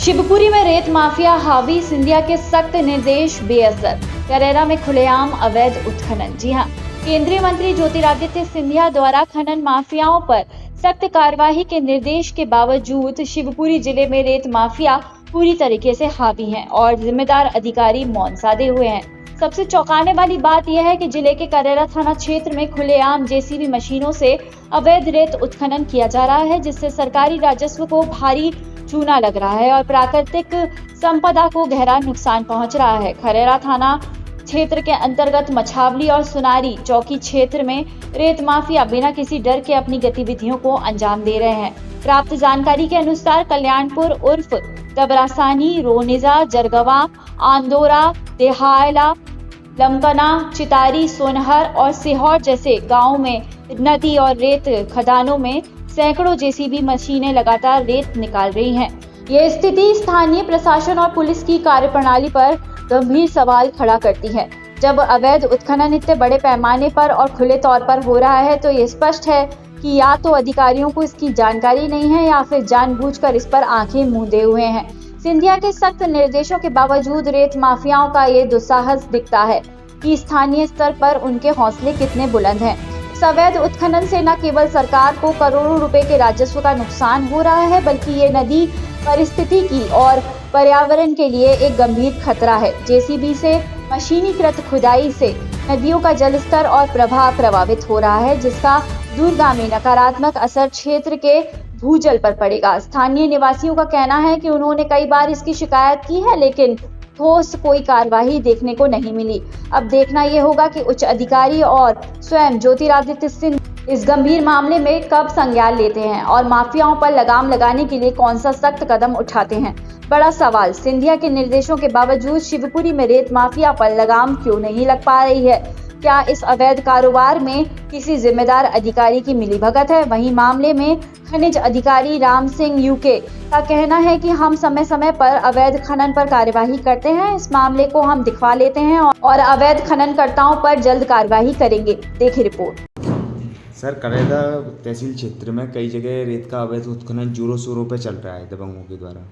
शिवपुरी में रेत माफिया हावी, सिंधिया के सख्त निर्देश बेअसर। करेरा में खुलेआम अवैध उत्खनन। जी हां, केंद्रीय मंत्री ज्योतिरादित्य सिंधिया द्वारा खनन माफियाओं पर सख्त कार्रवाई के निर्देश के बावजूद शिवपुरी जिले में रेत माफिया पूरी तरीके से हावी हैं और जिम्मेदार अधिकारी मौन साधे हुए हैं। सबसे चौंकाने वाली बात यह है कि जिले के करेरा थाना क्षेत्र में खुलेआम जेसीबी मशीनों से अवैध रेत उत्खनन किया जा रहा है, जिससे सरकारी राजस्व को भारी चूना लग रहा है और प्राकृतिक संपदा को गहरा नुकसान पहुंच रहा है। खरेरा थाना क्षेत्र के अंतर्गत मछावली और सुनारी चौकी क्षेत्र में रेत माफिया बिना किसी डर के अपनी गतिविधियों को अंजाम दे रहे हैं। प्राप्त जानकारी के अनुसार कल्याणपुर उर्फ दबरासानी, रोनिजा, जरगवा, आंदोरा, देहायला, लमकना, चितारी, सोनहर और सिहौर जैसे गांवों में नदी और रेत खदानों में सैकड़ों जेसीबी मशीनें लगातार रेत निकाल रही हैं। ये स्थिति स्थानीय प्रशासन और पुलिस की कार्यप्रणाली पर गंभीर सवाल खड़ा करती है। जब अवैध उत्खनन इतने बड़े पैमाने पर और खुले तौर पर हो रहा है तो ये स्पष्ट है कि या तो अधिकारियों को इसकी जानकारी नहीं है या फिर जानबूझकर इस पर आंखें मूंदे हुए हैं। सिंधिया के सख्त निर्देशों के बावजूद रेत माफियाओं का ये दुस्साहस दिखता है कि स्थानीय स्तर पर उनके हौसले कितने बुलंद हैं। इस अवैध उत्खनन से न केवल सरकार को करोड़ों रुपए के राजस्व का नुकसान हो रहा है, बल्कि ये नदी पारिस्थितिकी और पर्यावरण के लिए एक गंभीर खतरा है। जेसीबी से मशीनीकृत खुदाई से नदियों का जलस्तर और प्रवाह प्रभावित हो रहा है, जिसका दूरगामी नकारात्मक असर क्षेत्र के भूजल पर पड़ेगा। स्थानीय निवासियों का कहना है कि उन्होंने कई बार इसकी शिकायत की है, लेकिन ठोस कोई कार्रवाई देखने को नहीं मिली। अब देखना यह होगा कि उच्च अधिकारी और स्वयं ज्योतिरादित्य सिंधिया इस गंभीर मामले में कब संज्ञान लेते हैं और माफियाओं पर लगाम लगाने के लिए कौन सा सख्त कदम उठाते हैं। बड़ा सवाल, सिंधिया के निर्देशों के बावजूद शिवपुरी में रेत माफिया पर लगाम क्यों नहीं लग पा रही है? क्या इस अवैध कारोबार में किसी जिम्मेदार अधिकारी की मिलीभगत है? वहीं मामले में खनिज अधिकारी राम सिंह यूके का कहना है कि हम समय समय पर अवैध खनन पर कार्यवाही करते हैं, इस मामले को हम दिखवा लेते हैं और अवैध खननकर्ताओं पर जल्द कार्यवाही करेंगे। देखिए रिपोर्ट। सर, करेरा तहसील क्षेत्र में कई जगह रेत का अवैध उत्खनन जोरों शोरों पर चल रहा है दबंगों के द्वारा।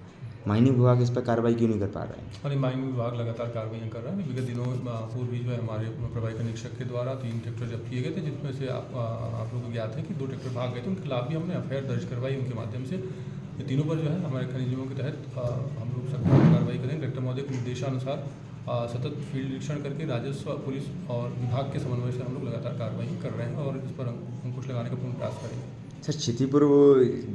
माइनिंग विभाग इस पर कार्रवाई क्यों नहीं कर पा रहा है? और माइनिंग विभाग लगातार कार्रवाई कर रहा है। विगत दिनों पूर्व भी जो है हमारे प्रभारी निरीक्षक के द्वारा 3 ट्रैक्टर जब्त किए गए थे, जिसमें से आप लोगों को ज्ञात है कि 2 ट्रैक्टर भाग गए थे। उनके खिलाफ भी हमने एफआईआर दर्ज करवाई। उनके माध्यम से ये तीनों पर जो है हमारे खनिज नियमों के तहत हम लोग सख्त कार्रवाई करेंगे। कलेक्टर महोदय के निर्देशानुसार सतत फील्ड निरीक्षण करके राजस्व, पुलिस और विभाग के समन्वय से हम लोग लगातार कार्रवाई कर रहे हैं और इस पर अंकुश लगाने का पूर्ण प्रयास करेंगे। सर, क्षितिपुर वो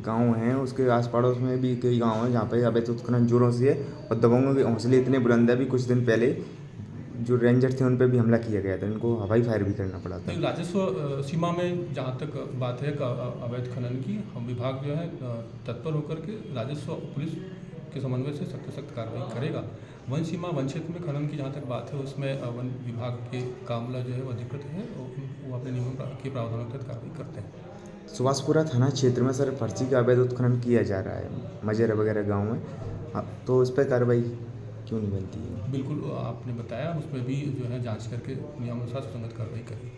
गांव हैं, उसके आस पड़ोस में भी कई गांव हैं जहाँ पे अवैध उत्खनन जोरों से है और दबंगों के हौसले इतने बुलंद है। भी कुछ दिन पहले जो रेंजर थे उन पर भी हमला किया गया था, इनको हवाई फायर भी करना पड़ा था। राजस्व सीमा में जहाँ तक बात है अवैध खनन की, हम विभाग जो है तत्पर होकर के राजस्व पुलिस के समन्वय से सख्त कार्रवाई करेगा। वन सीमा, वन क्षेत्र में खनन की जहाँ तक बात है, उसमें वन विभाग के कामला जो है वो अधिकृत है और वो अपने नियमों के प्रावधानों के तहत कार्रवाई करते हैं। सुभाषपुरा थाना क्षेत्र में सर फर्जी का अवैध उत्खनन किया जा रहा है मजेरा वगैरह गाँव में, तो उस पर कार्रवाई क्यों नहीं बनती है? बिल्कुल, आपने बताया, उसमें भी जो है जांच करके नियमानुसार सुसंगत कार्रवाई करें।